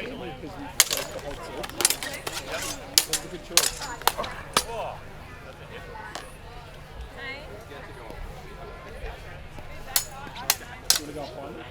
Because you chose the hot seat. That was a good choice. You want to go find it?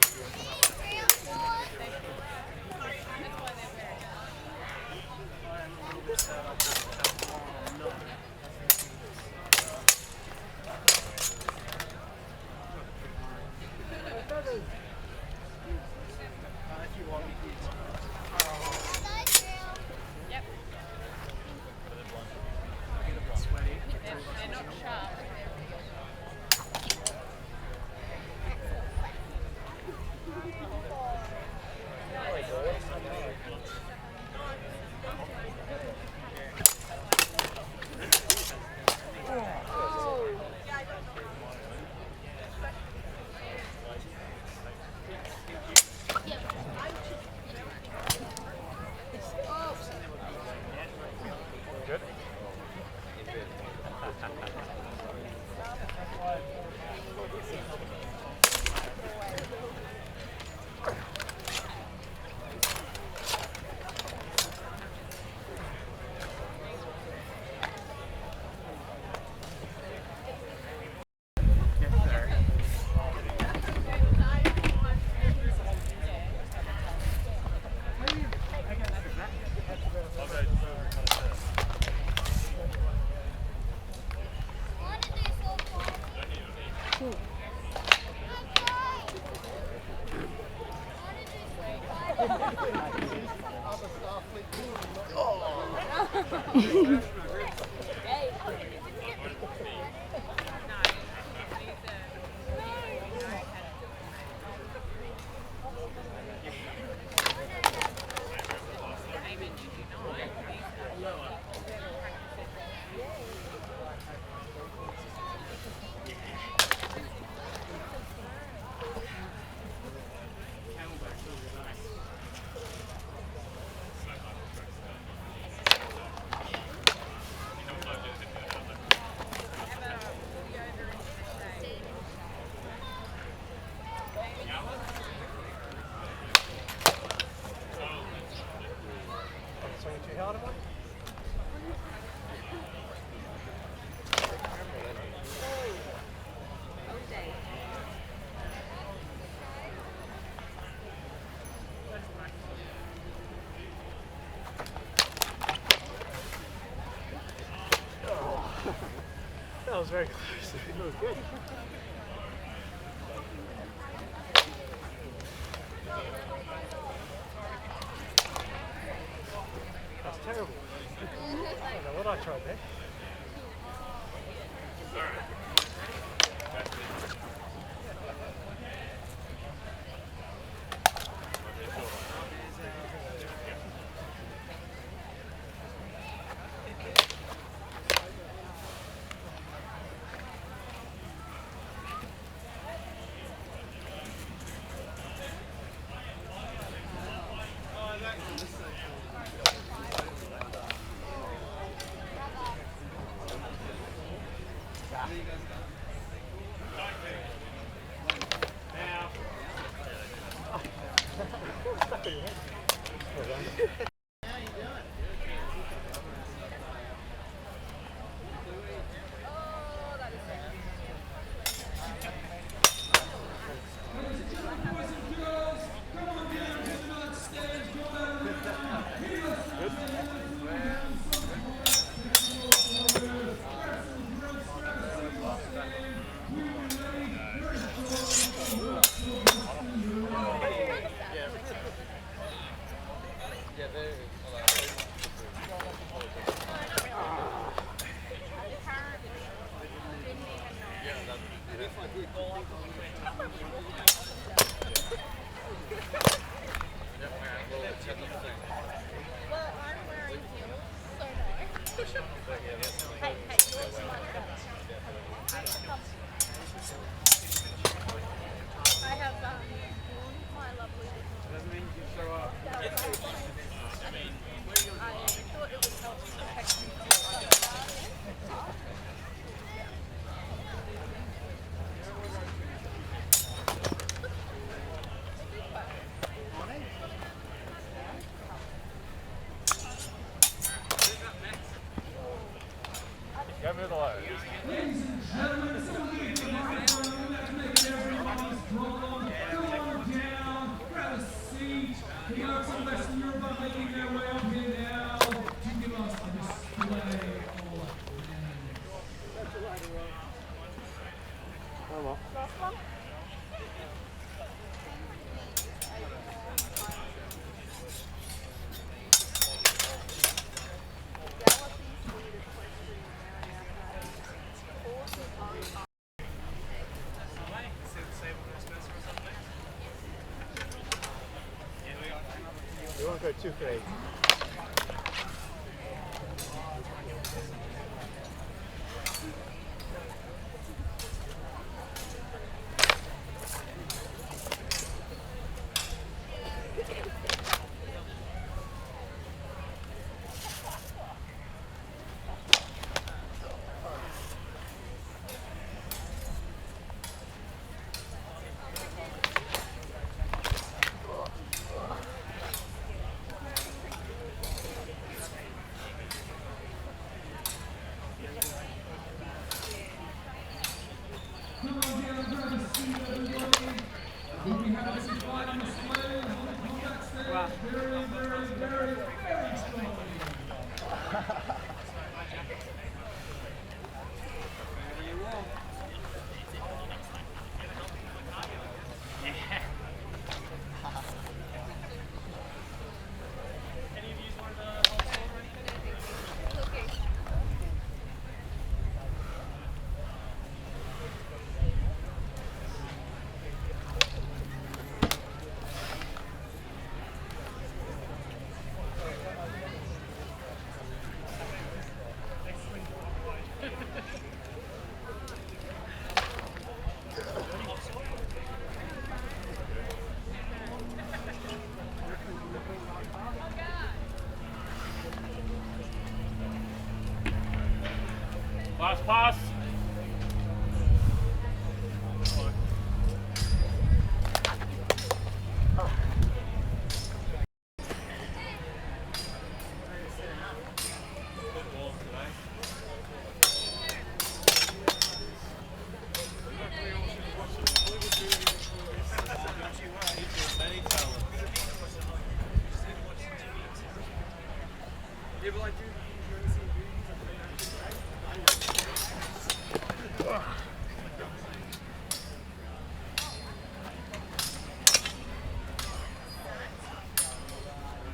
That was very close. That was good. That's terrible. I don't know what I tried there. Smooth away. Ladies and gentlemen, so we need to microphone to make everybody's problem. Go on down, grab a seat. The Arts of Western Europe are making their way up here now to give us a display of plans. Oh well. Last one? You won't go too crazy. Come on down, grab a seat, everybody. We have this fight display on the combat stage. Very strong. Last pass.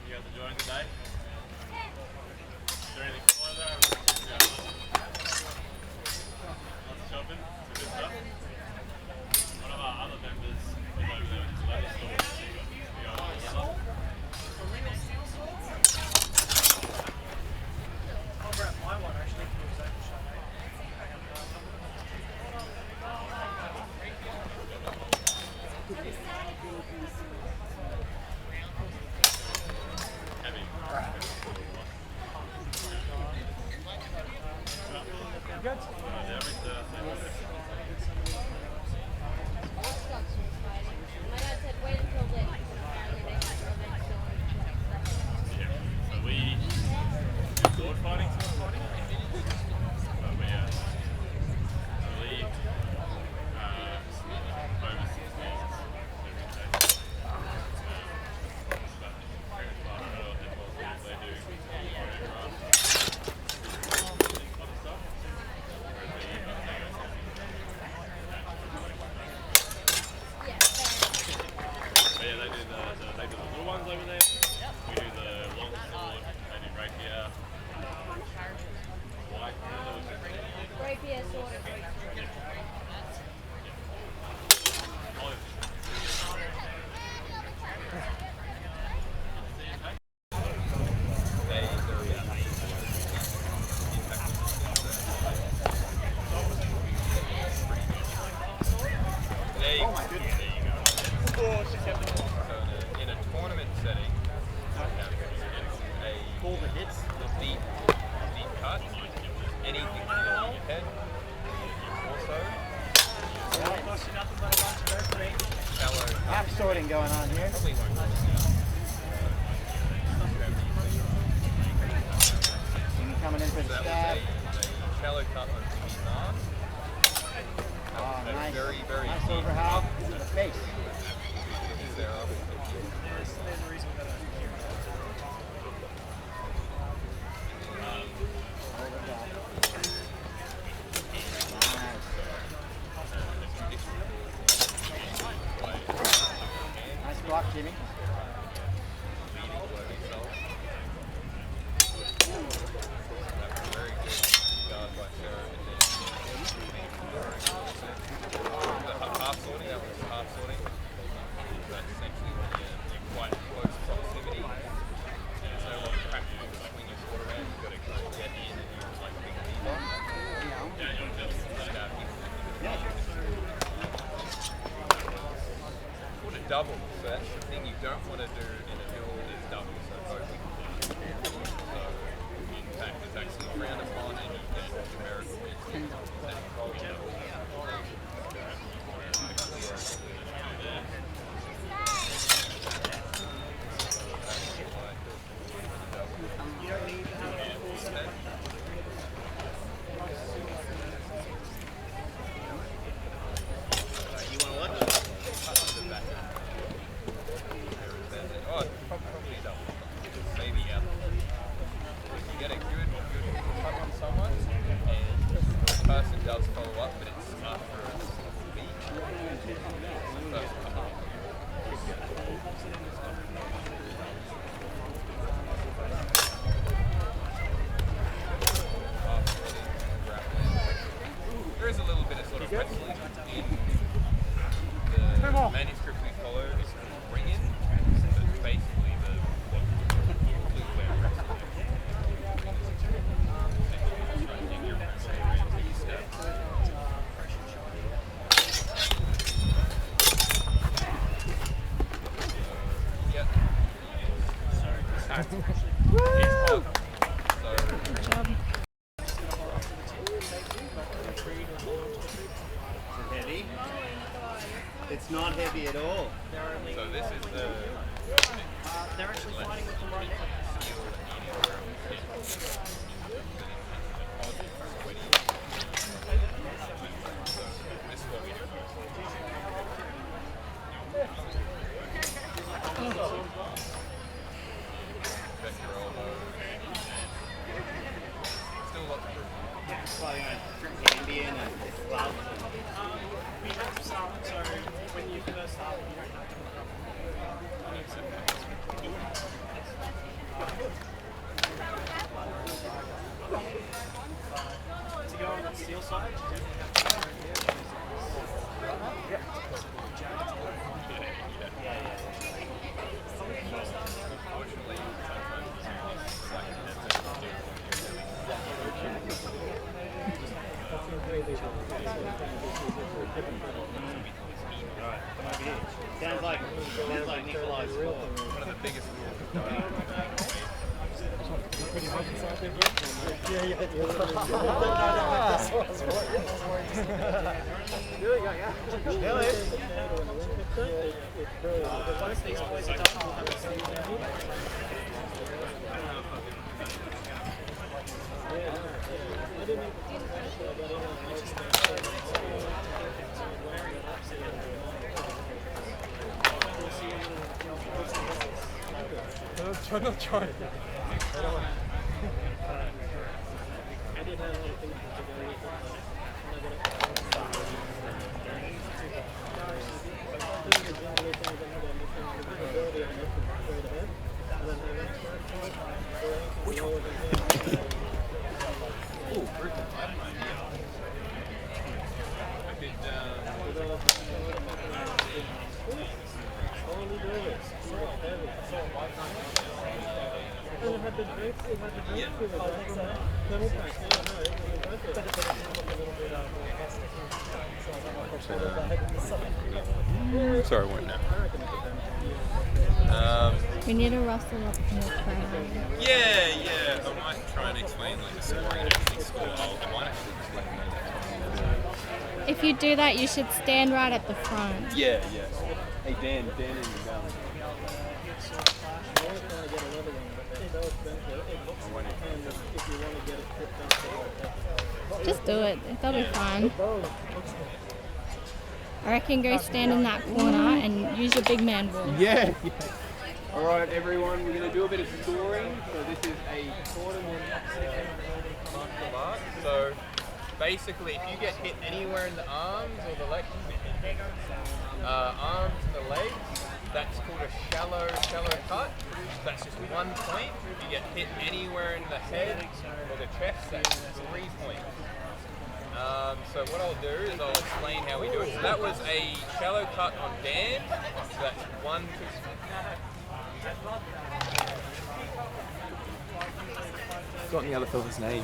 You guys enjoying the day? Is there anything cool over there? Yeah. Lots of shopping? Some good stuff? One of our other members is over there with his leather store. You go over there. Over at my one actually, it was open shop. Heavy. Good. Yeah, every Thursday. My dad said wait until then because apparently they had your legs still. Yeah. So we do sword fighting, but we believe over 6 years every day. But parents, I don't know what they do choreograph other stuff. Yeah, But yeah, they do the little ones over there. We do the long sword. They do rapier. White. rapier sort of. Oh my goodness. There you go. So in a tournament setting, Pull the hits. a deep cut, anything to your head, also That'll cost you nothing but a bunch of referee. shallow. Half sorting going on here. Probably won't cost you. Coming in for So the that stab. was a shallow uppercut on Jimmy's arm. Oh, nice. Very, very nice deep overhand up. to the face. Is there up? There's a reason we got to hear Nice block, Jimmy. Very good guard by Sarah. Half sorting, that was half sorting. But essentially when you're quite close proximity, there's no one practical swing your sword around, you've got to kind of get in and use like a big lever. Put a double, so that's the thing you don't want to do in a duel is double, so both you can do. So in fact it's actually frowned upon and you get numerical hits and control double. you don't need to have a full set like that. You want to look? Oh, probably double. Maybe out. You get a good cut on someone, and the person does follow up, but it's after a beat. First cut. There is a little bit of sort of wrestling in the manuscript we follow. It's called bring in, so it's basically the blue where wrestling. Yep. Woo! Heavy? It's not heavy at all. So this is the They're actually fighting with them right now. this is what we do. Check your elbow. Still a lot to prove. Probably going to drink Ambien and gloves. We have some, so when you first start, you don't have to to go on the steel side, you definitely have to go Unfortunately, sometimes it's like Alright, come over here. Sounds like Nikolai's score. one of the biggest rules of diving. once these boys are done, we'll have a steel down. 전혀 좋아요. Sorry, what now? We need to rustle up in the crowd. Yeah. I might try and explain like the scoring and everything score. I might actually explain that. If you do that, you should stand right at the front. Yeah. Hey, Dan in the gun. Just do it. That'll be fun. I reckon go stand in that corner and use your big man wall. Yeah. All right, everyone, we're going to do a bit of scoring. So this is a tournament martial art. So basically, if you get hit anywhere in the arms or the legs, arms and the legs, that's called a shallow cut. That's just 1 point. If you get hit anywhere in the head or the chest, that's 3 points. So what I'll do is I'll explain how we do it. So that was a shallow cut on Dan. So that's 1, 2. Forgotten the other fella's name.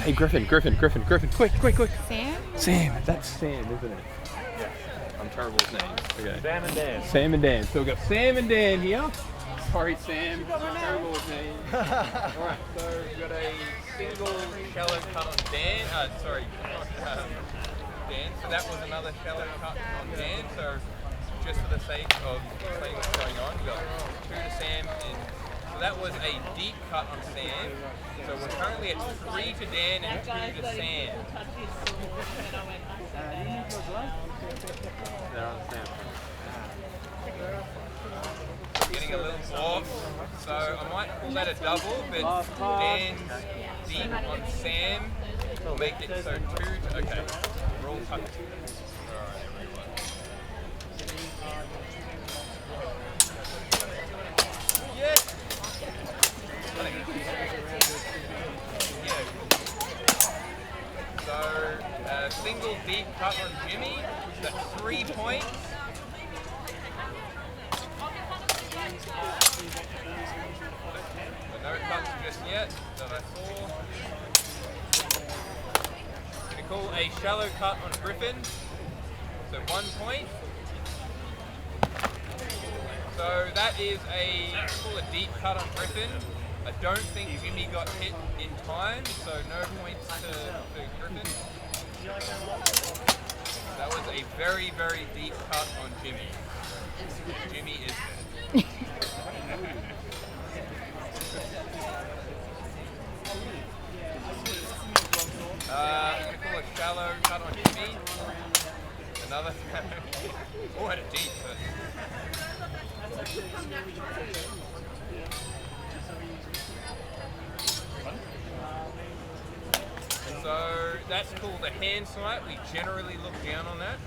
Hey, Griffin, quick. Sam? That's Sam, isn't it? Yeah. I'm terrible with names. Okay. Sam and Dan. Sam and Dan. So we've got Sam and Dan here. Sorry, Sam. Terrible with names. Alright, so we've got a single shallow cut on Dan. Dan. So that was another shallow cut on Dan. So just for the sake of explaining what's going on, we've got 2 to Sam and so that was a deep cut on Sam. So we're currently at 3 to Dan and 2 to Sam. They're on Sam. Getting a little off. So I might call that a double, but Dan's deep on Sam will make it so 2 to, okay. We're all tucked. Alright, everyone. Yeah. So, single deep cut on Jimmy, that's 3 points. So no cuts just yet that I saw. Gonna call a shallow cut on Griffin, so 1 point. So that is call a deep cut on Griffin. I don't think Jimmy got hit in time, so no points to Griffin. That was a very, very deep cut on Jimmy. Jimmy is dead. I'm going to call a shallow cut on Jimmy. Another oh, and a deep. So that's called a hand swipe. We generally look down on that.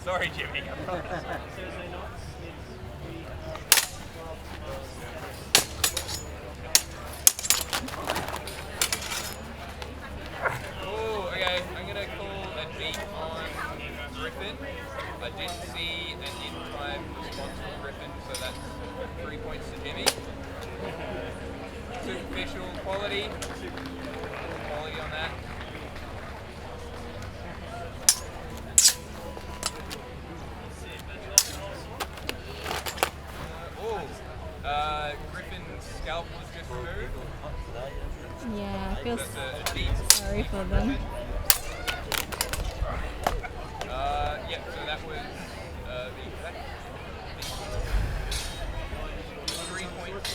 Sorry, Jimmy. Oh, okay. I'm gonna call a deep on Griffin. I didn't see an in-time response from Griffin, so that's 3 points to Jimmy. Superficial quality. Quality on that. Griffin's scalp was just removed. Yeah, I feel That's a deep. sorry for them. Yep, so that was the 3 points.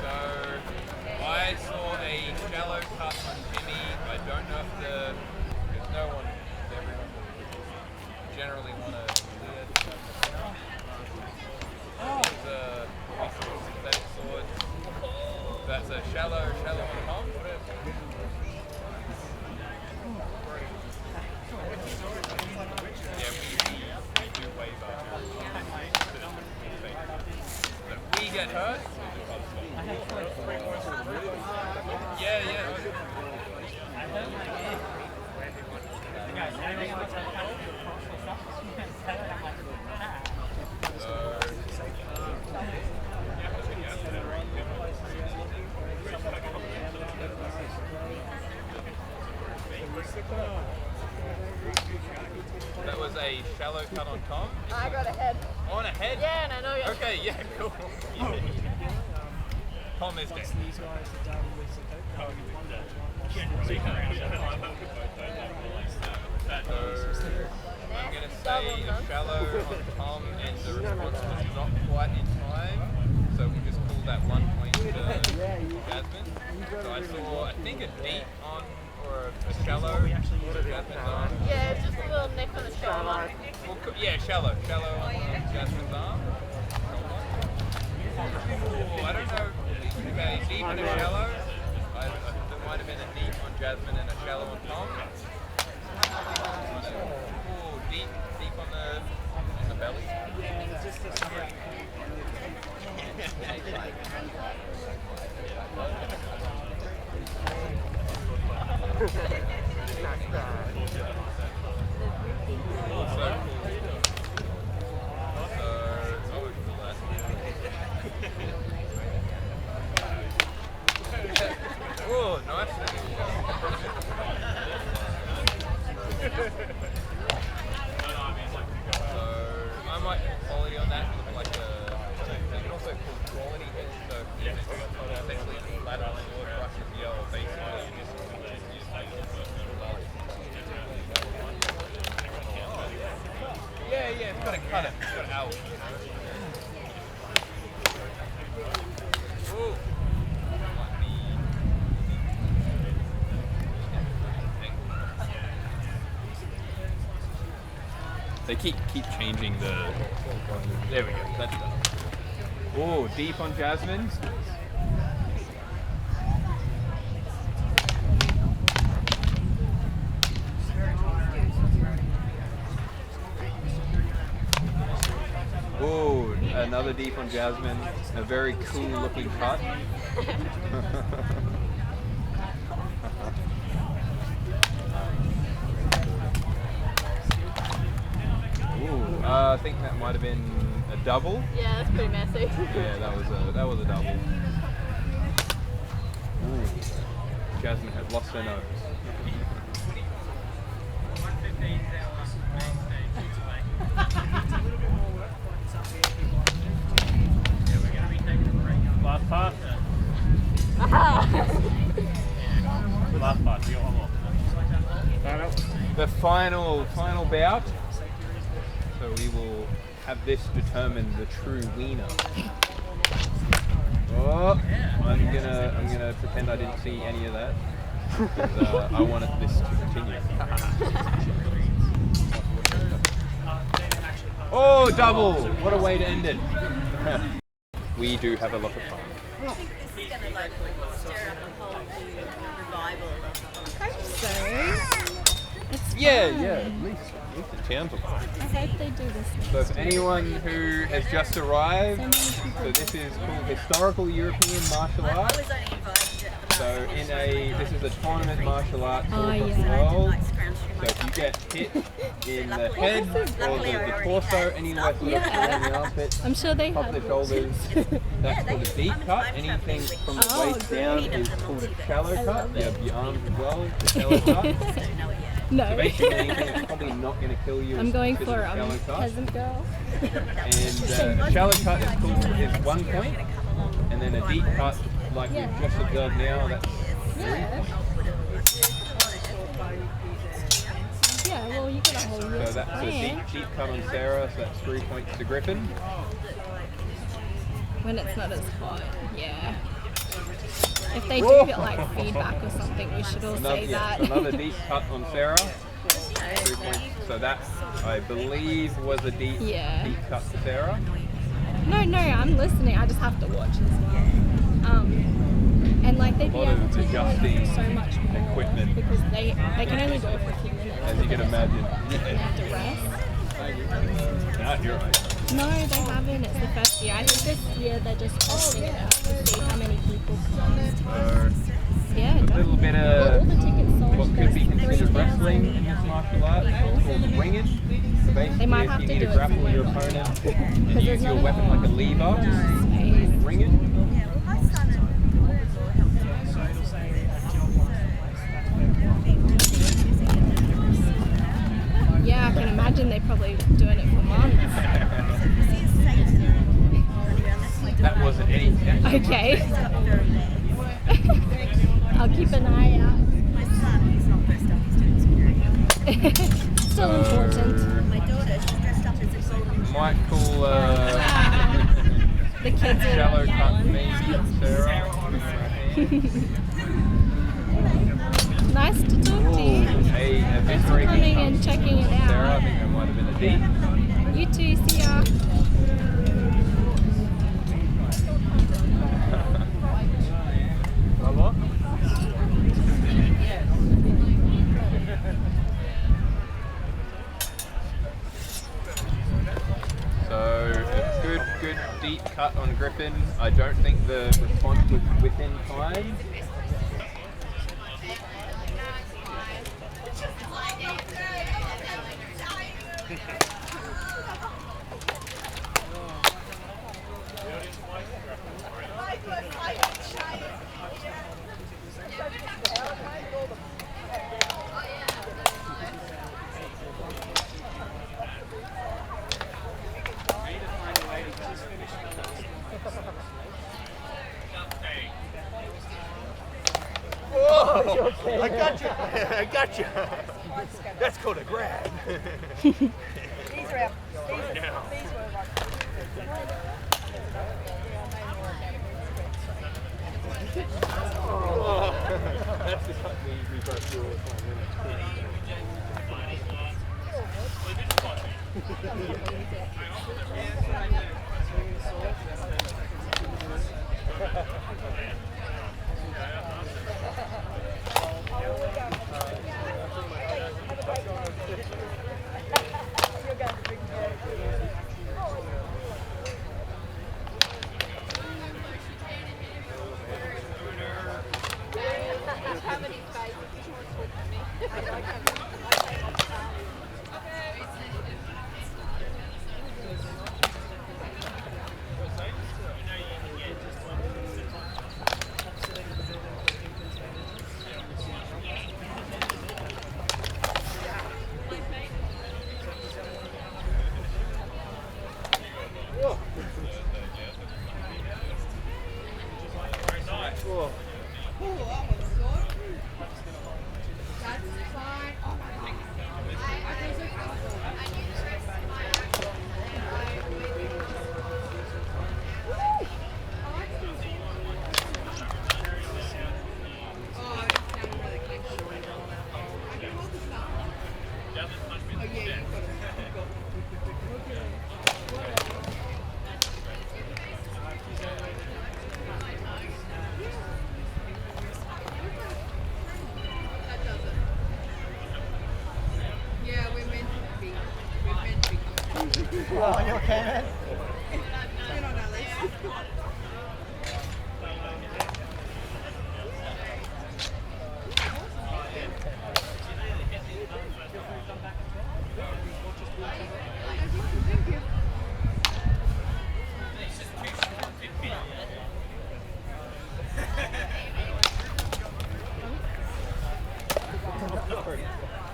So I saw a shallow cut on Jimmy. I don't know if because no one, everyone generally want to clear. Synthetic sword. That's a shallow on top. Yeah, we do wave up. But we get hurt. Yeah. That was a shallow cut on Tom. I got a head. On a head? Yeah, and I know you. Okay, yeah, cool. Tom is dead. shallow on Tom, and the response was not quite in time, so we just called that 1 point to Jasmine. So I saw, I think, a deep on, or a shallow to Jasmine's arm. Yeah, it's just a little nick on the shoulder. Well, yeah, shallow on Jasmine's arm. Ooh, I don't know, okay, deep and a shallow. There might have been a deep on Jasmine and a shallow on Tom. Ooh, deep on the belly. Oh, nice. So I might put quality on that with like a, you can also put quality in, so essentially lateral sword brushes yellow basically. Yeah, it's got to cut it. It's got to out. Ooh. They keep changing the. There we go. That's done. Oh, deep on Jasmine. Oh, another deep on Jasmine. A very cool looking cut. I think that might have been a double. Yeah, that's pretty messy. Yeah, that was a double. Ooh. Jasmine had lost her nose. Last part. Last part. We got one more. The final bout. So we will have this determine the true wiener. Oh, I'm gonna pretend I didn't see any of that. Because, I wanted this to continue. Oh, double! What a way to end it. We do have a lot of fun. I think this is going to like stir up a whole new revival. So, it's Yeah, fun. at least the Townsville. I hope they do this next So if year. anyone who has just arrived, so this is called Historical European Martial I Arts. was only invited to the So this is a tournament martial art all Oh, across yeah. the world. like scrounge through So my if you get hit in the head or Luckily, I the already torso, had anywhere sort of Yeah. around the armpit, I'm sure they top of have the shoulders, that's called a deep cut. Anything from the Oh, waist down great. is called a shallow cut. love You it. have your arms as well, the shallow cut. don't know it yet. No. So basically anything that's probably not going to kill you I'm is going considered for a shallow cut. peasant girl. And a shallow cut is 1 point, and then a deep cut, like Yeah. we've just observed now, that's 3 Yeah. points. Yeah, well, you got a whole So list that's a plan deep cut on Sarah, so that's 3 points to Griffin. when it's not as hot. Yeah. If they do Whoa. get like feedback or something, we should all say that. Another deep cut on Sarah. 3 points. So that, I believe, was a deep cut to Sarah. No, I'm listening. I just have to watch as well. And like they'd be lot able of to do it adjusting so much more equipment. because they can only do it for a few minutes. As you can imagine. They have to rest. Not your No, they haven't. It's the first year. I think this year they're just testing it out to see how many people come. Yeah, A little bit all of the tickets sold. what could be There's considered 3,000. wrestling in this martial art. It's called ringing. So basically, might if have you to need do to it grapple for your like- opponent Because and use there's your not weapon enough like a lever, space. ring it. Yeah, well, my son and daughter will help me. Yeah, I can imagine they're probably doing it for months. That wasn't any. Okay. I'll keep an eye out. My son, he's not dressed up, he's doing security. Still important. My daughter, she's dressed up as might call The kids are shallow cut yelling. me, Sarah. Nice to talk to you. Hey, a Thanks for very good coming cut. and checking it Sarah, I out. think that might have been a deep. You too, see ya. A what? So a good deep cut on Griffin. I don't think the response was within time. I got you. I got you. That's called a grab. These are our, these were That's the cut we both do all the time. Oh, you okay, man?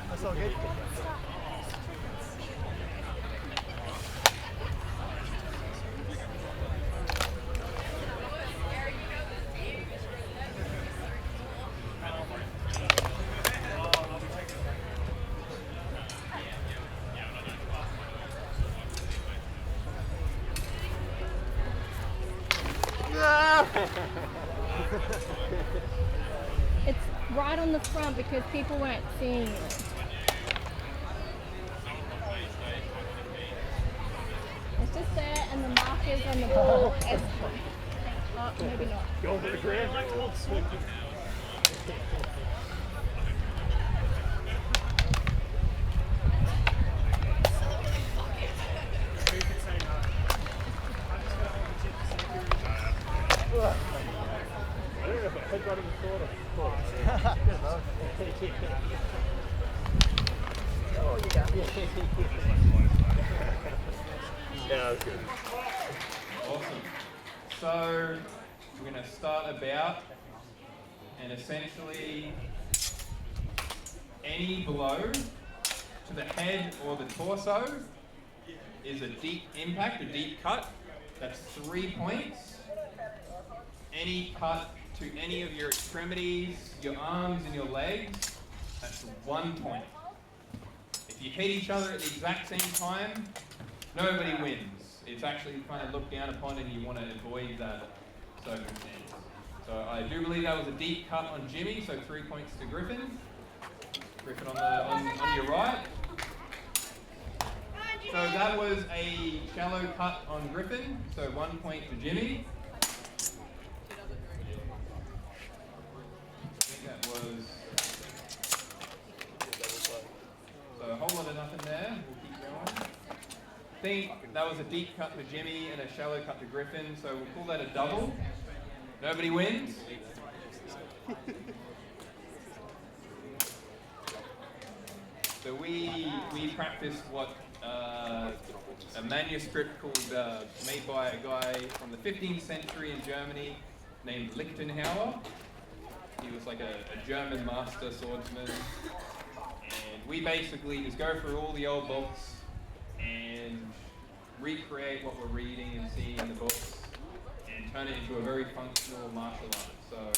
That's all good. It's right on the front because people weren't seeing it. It's just there and the markers on the ball. Oh, maybe not. Go for the grab. I don't know if I head right in the corner. oh, you go. Yeah, that was good. Awesome. So we're going to start about, and essentially any blow to the head or the torso is a deep impact, a deep cut. That's 3 points. Any cut to any of your extremities, your arms and your legs, that's 1 point. If you hit each other at the exact same time, nobody wins. It's actually kind of looked down upon and you want to avoid that circumstance. So I do believe that was a deep cut on Jimmy, so 3 points to Griffin. Griffin on your right. So that was a shallow cut on Griffin, so 1 point to Jimmy. I think that was, so a whole lot of nothing there. We'll keep going. I think that was a deep cut to Jimmy and a shallow cut to Griffin, so we'll call that a double. Nobody wins. So we practiced what a manuscript called made by a guy from the 15th century in Germany named Lichtenauer. He was like a German master swordsman, and we basically just go through all the old books and recreate what we're reading and seeing in the books and turn it into a very functional martial art. So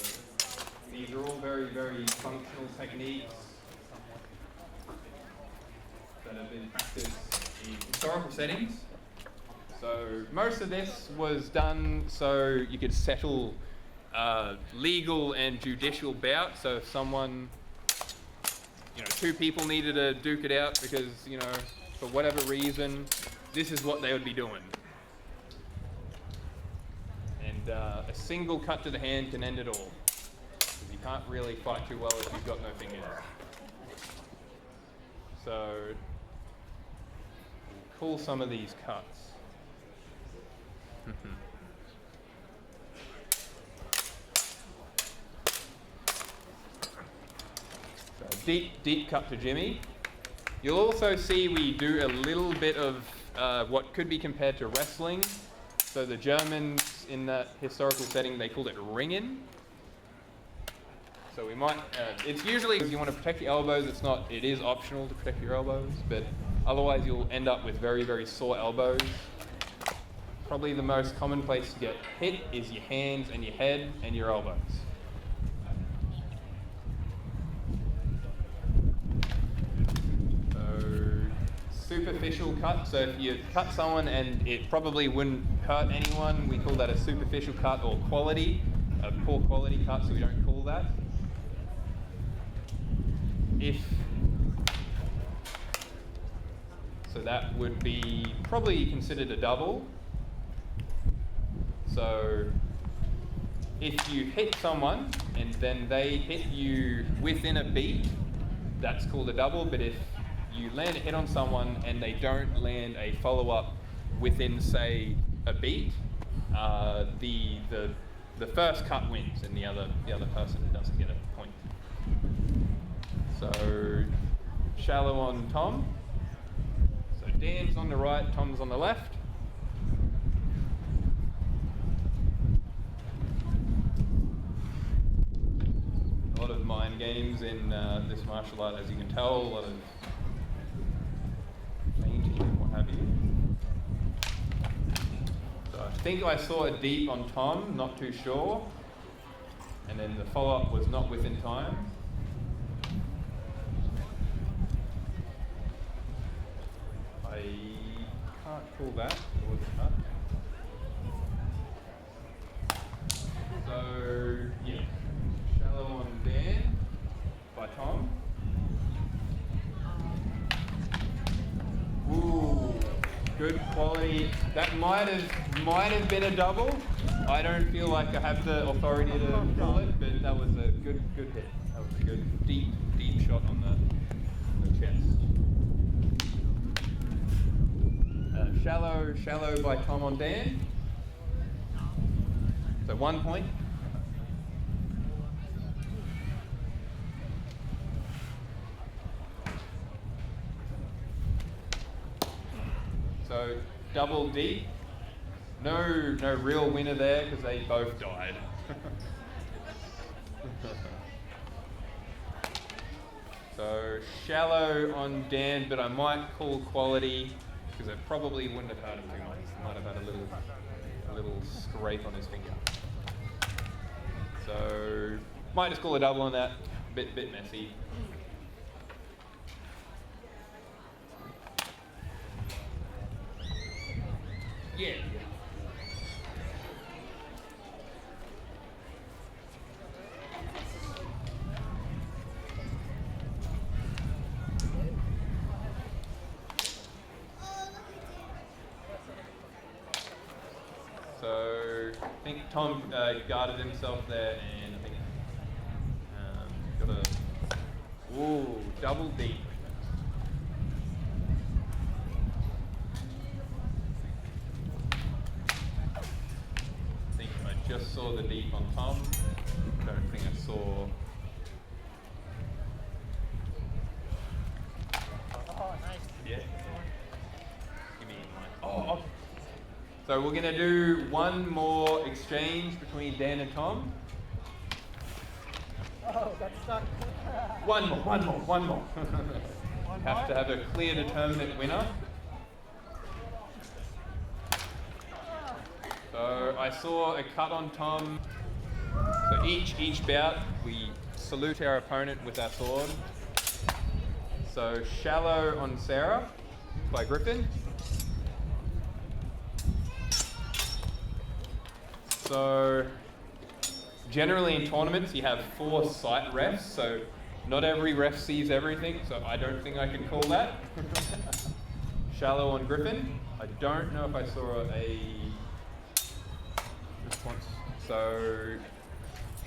these are all very, very functional techniques that have been practiced in historical settings. So most of this was done so you could settle legal and judicial bouts. So if someone, two people needed to duke it out because, for whatever reason, this is what they would be doing. And a single cut to the hand can end it all. Because you can't really fight too well if you've got no fingers. So call some of these cuts. So deep cut to Jimmy. You'll also see we do a little bit of what could be compared to wrestling. So the Germans in that historical setting, they called it ringen. So we might, it's usually if you want to protect your elbows, it is optional to protect your elbows, but otherwise you'll end up with very, very sore elbows. Probably the most common place to get hit is your hands and your head and your elbows. So superficial cut, so if you cut someone and it probably wouldn't hurt anyone, we call that a superficial cut or quality, a poor quality cut, so we don't call that. So that would be probably considered a double. So if you hit someone and then they hit you within a beat, that's called a double. But if you land a hit on someone and they don't land a follow-up within, say, a beat, the first cut wins and the other person doesn't get a point. So shallow on Tom. So Dan's on the right, Tom's on the left. A lot of mind games in this martial art, as you can tell, a lot of feinting and what have you. So I think I saw a deep on Tom, not too sure. And then the follow-up was not within time. I can't pull that. It was cut. So, yeah. Shallow on Dan by Tom. Ooh, good quality. That might have been a double. I don't feel like I have the authority to call it, but that was a good hit. That was a good deep shot on the chest. Shallow by Tom on Dan. So 1 point. So double deep. No real winner there because they both died. So shallow on Dan, but I might call quality because it probably wouldn't have hurt him too much. He might have had a little scrape on his finger. So might just call a double on that. Bit messy. Tom guarded himself there, and I think got a double deep. I think I just saw the deep on Tom. Don't think I saw. Oh, nice. Yeah. Give me my. Oh. So we're gonna do one more exchange between Dan and Tom. Oh, got stuck. One more. Have to have a clear, determinate winner. So I saw a cut on Tom. So each bout we salute our opponent with our sword. So shallow on Sarah by Griffin. So generally in tournaments you have 4 sight refs, so not every ref sees everything, so I don't think I can call that. Shallow on Griffin. I don't know if I saw a response. So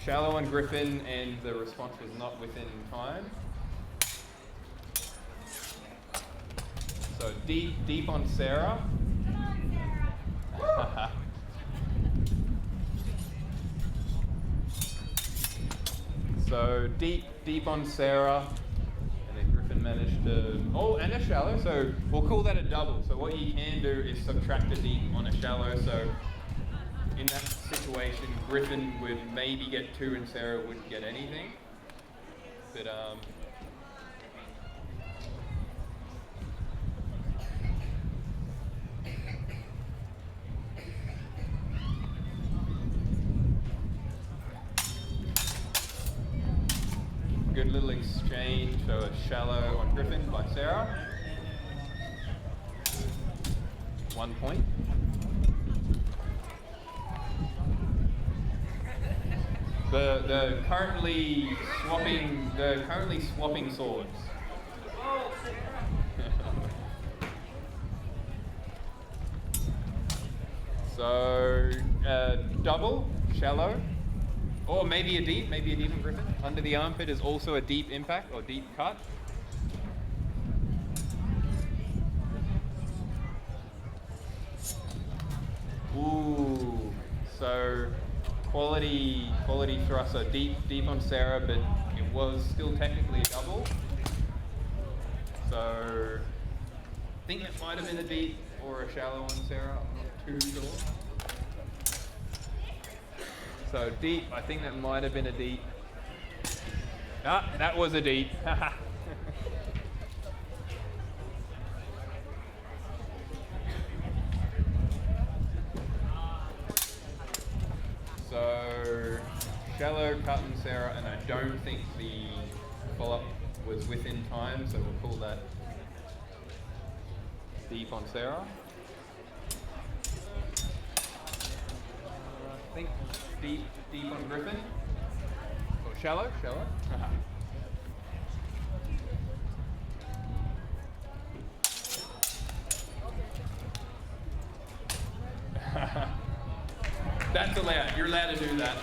shallow on Griffin, and the response was not within time. So deep on Sarah. So deep on Sarah, and then Griffin managed to, and a shallow, so we'll call that a double. So what you can do is subtract a deep on a shallow, so in that situation, Griffin would maybe get 2 and Sarah wouldn't get anything. But good little exchange, so a shallow on Griffin by Sarah. 1 point. They're currently swapping swords. So double, shallow. Or maybe a deep on Griffin. Under the armpit is also a deep impact or deep cut. Ooh, so quality thrust, so deep on Sarah, but it was still technically a double. So I think it might have been a deep or a shallow on Sarah, I'm not too sure. So deep, I think that might have been a deep. Ah, that was a deep. So shallow cut on Sarah, and I don't think the follow-up was within time, so we'll call that deep on Sarah. I think deep on Griffin. Or shallow. That's allowed. You're allowed to do that.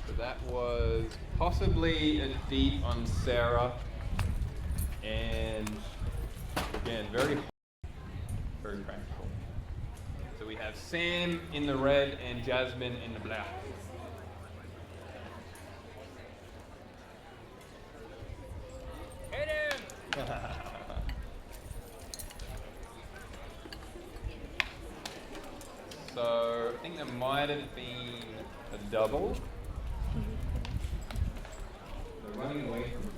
So that was possibly a deep on Sarah, and again, very practical. So we have Sam in the red and Jasmine in the black. Hit him! So I think that might have been a double. They're running away from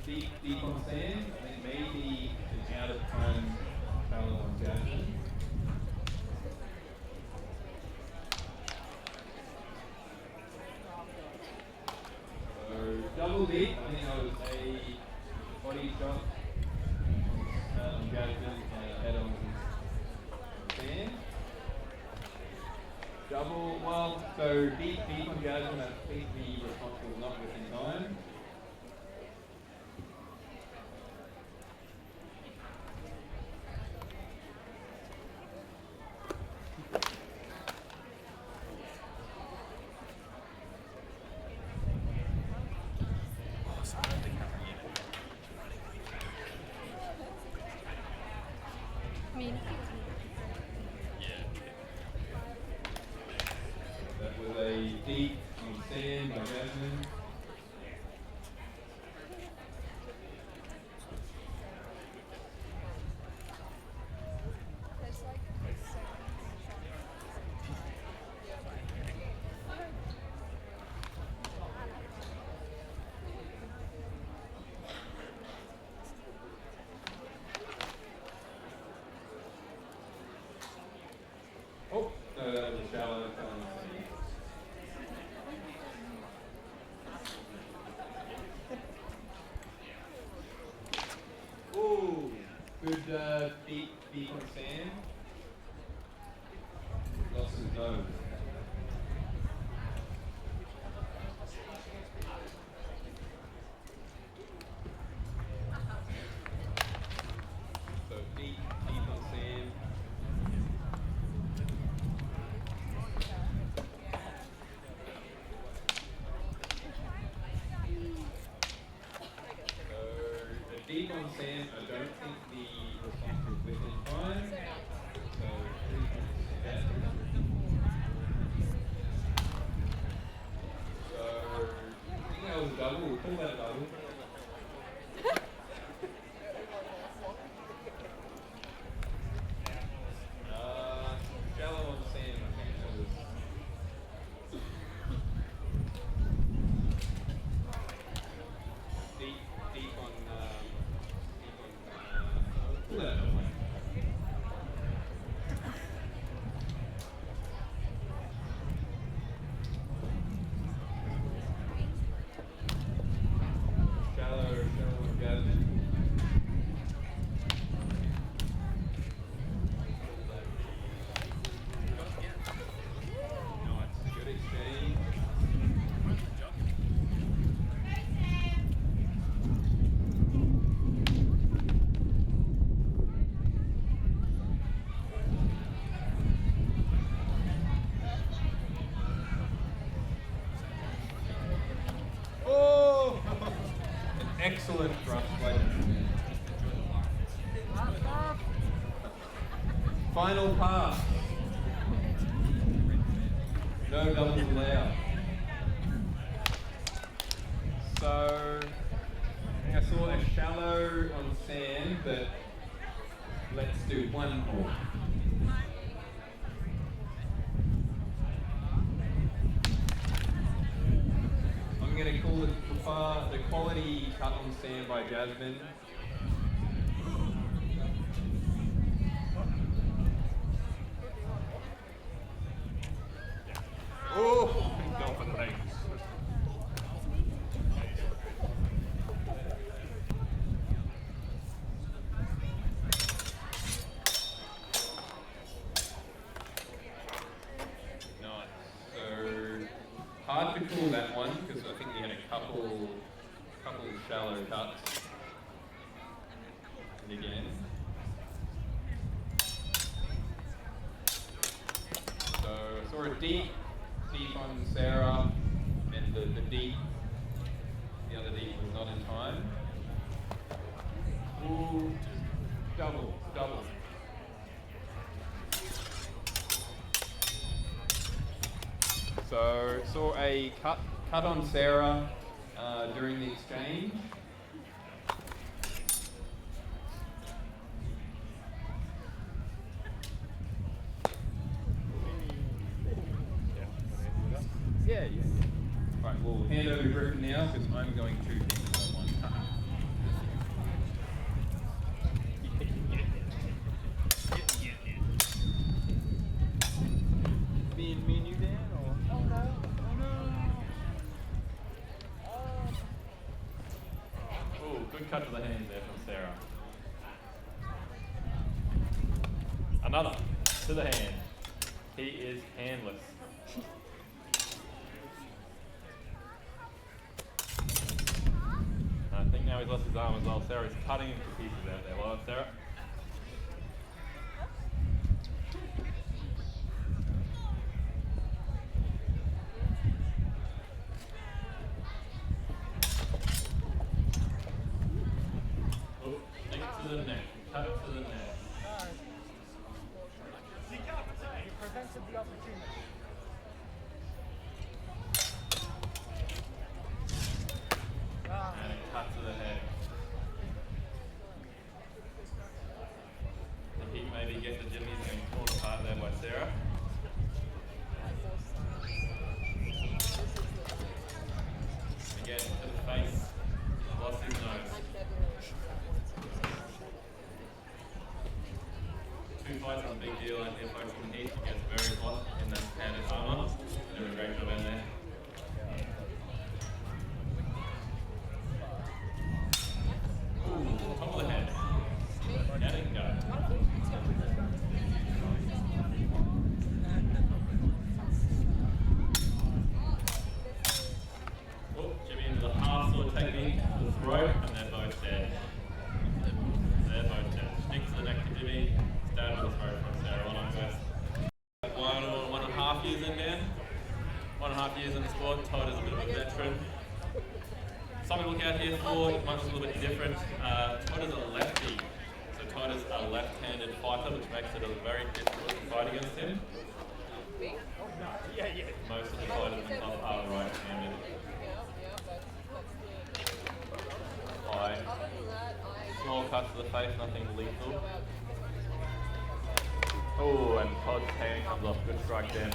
deep on Sam, and maybe an out of time shallow on Jasmine. So double deep, I think that was a body shot on Jasmine and a head on Double, well, so deep on Jasmine, I think the response was not within time. I mean, That was a deep on sand by Jasmine. Oh, no, that was a shallow on sand. Ooh, good deep on sand. Lost his nose. So deep on sand. Deep on sand, I don't think the response was within time. So 3 points back. So I think that was a double. We'll call that a double. Shallow on sand, I think that was. Deep on pull that away. Shallow Jasmine. Nice, good exchange. Oh! An excellent thrust by Jasmine. Final pass. No doubles allowed. So I saw a shallow on sand, but let's do one more. I'm going to call it the quality cut on sand by Jasmine. Oh, dolphin rings. Nice. So hard to call that one because I think we had a couple shallow cuts. And again. So I saw a deep on Sarah, and the other deep was not in time. Ooh, double. So saw a cut on Sarah during the exchange. Yeah. Right, we'll hand over to Griffin now because I'm going to pick that one. Me and you, Dan? Or? Oh no. Oh, good cut to the hand there from Sarah. Another to the hand. He is handless. he's lost his arm as well. Sarah's cutting him to pieces out there. Well, Sarah. Oh, take it to the neck. Cut it to the neck. You prevented the opportunity. And a cut to the head. The heat maybe get the jimmies getting torn apart there by Sarah. Again, to the face, lost his nose. 2 fights is a big deal, and if folks in the heat, he gets very hot in that padded armour. Doing a great job in there. Ooh, top of the head. Get it, go. Oh, Jimmy into the half sword technique, the throat, and they're both dead. They're both dead. Stick to the neck to Jimmy, down to the throat from Sarah. Well done, guys. 1.5 years in there. 1.5 years in the sport. Todd is a bit of a veteran. Something to look out here for, mine's a little bit different. Todd is a lefty. So Todd is a left-handed fighter, which makes it a very difficult to fight against him. Most of the fighters in top are right-handed. High. Small cuts to the face, nothing lethal. Oh, and Todd's hand comes off. Good strike there.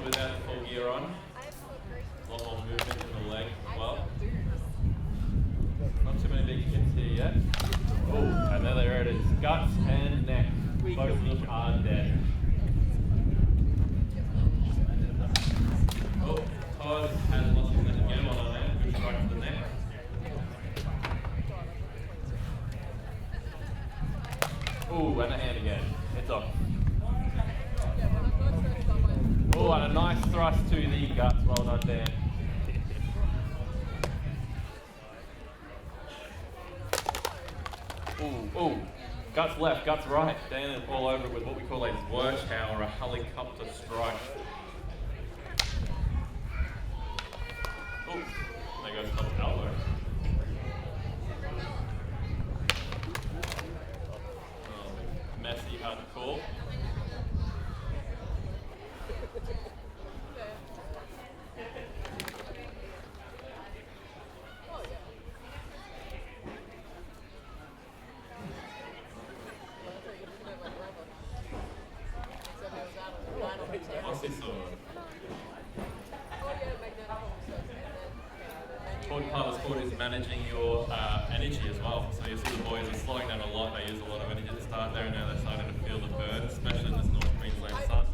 Without the full gear on. A lot more movement in the leg as well. Not too many big hits here yet. Oh, and there it is. Guts and neck. Both of them are dead. Oh, Todd has lost his neck again on there. Good strike to the neck. Oh, and a hand again. It's off. Oh, and a nice thrust to the guts. Well done, Dan. Ooh. Guts left, guts right. Dan is all over it with what we call a Wirchow or a helicopter strike. Oh, there goes Todd's elbow. Oh, messy, hard to call. Important part of the sport is managing your energy as well. So you see the boys are slowing down a lot. They use a lot of energy to start there, and now they're starting to feel the burn, especially in this North Queensland sun.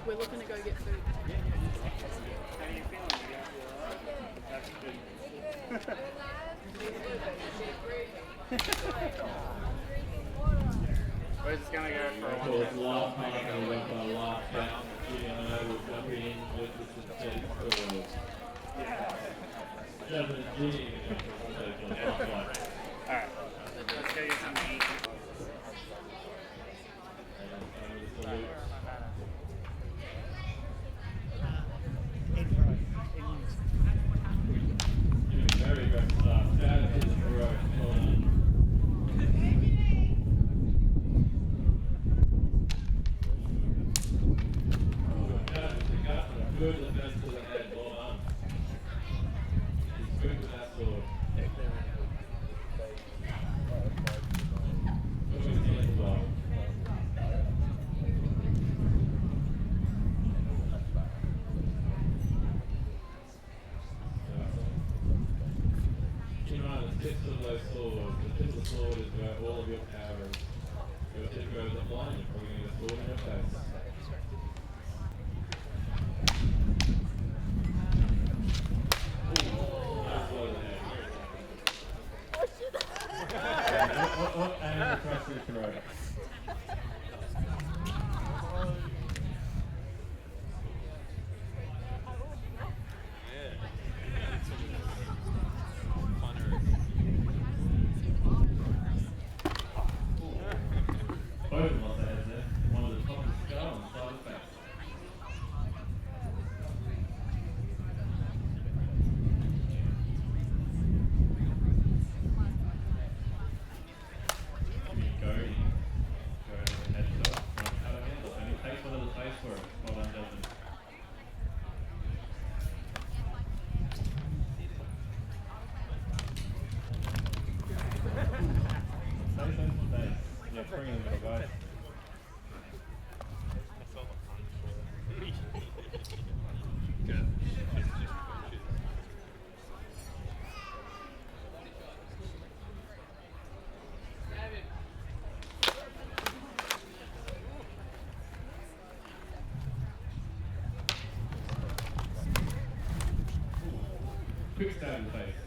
We're looking to go get food. How are you feeling? That's good. Where's this gonna go for a Of one course, tap? last half and we went for the last chat. Will jump in with the synthetic scores. 17. Alright, let's go get some. Very aggressive start. Status is heroic. Well done. Good defense to the head. Well done. He's good with that sword. Good with the as well. Keep in mind the tips of those swords. The tip of the sword is where all of your power is. Your tip goes up line, you're probably going to get a sword in your face. And across the throat. Both of them lost their heads there. One of the top of the skull and the side of the face. Quick stab in the face.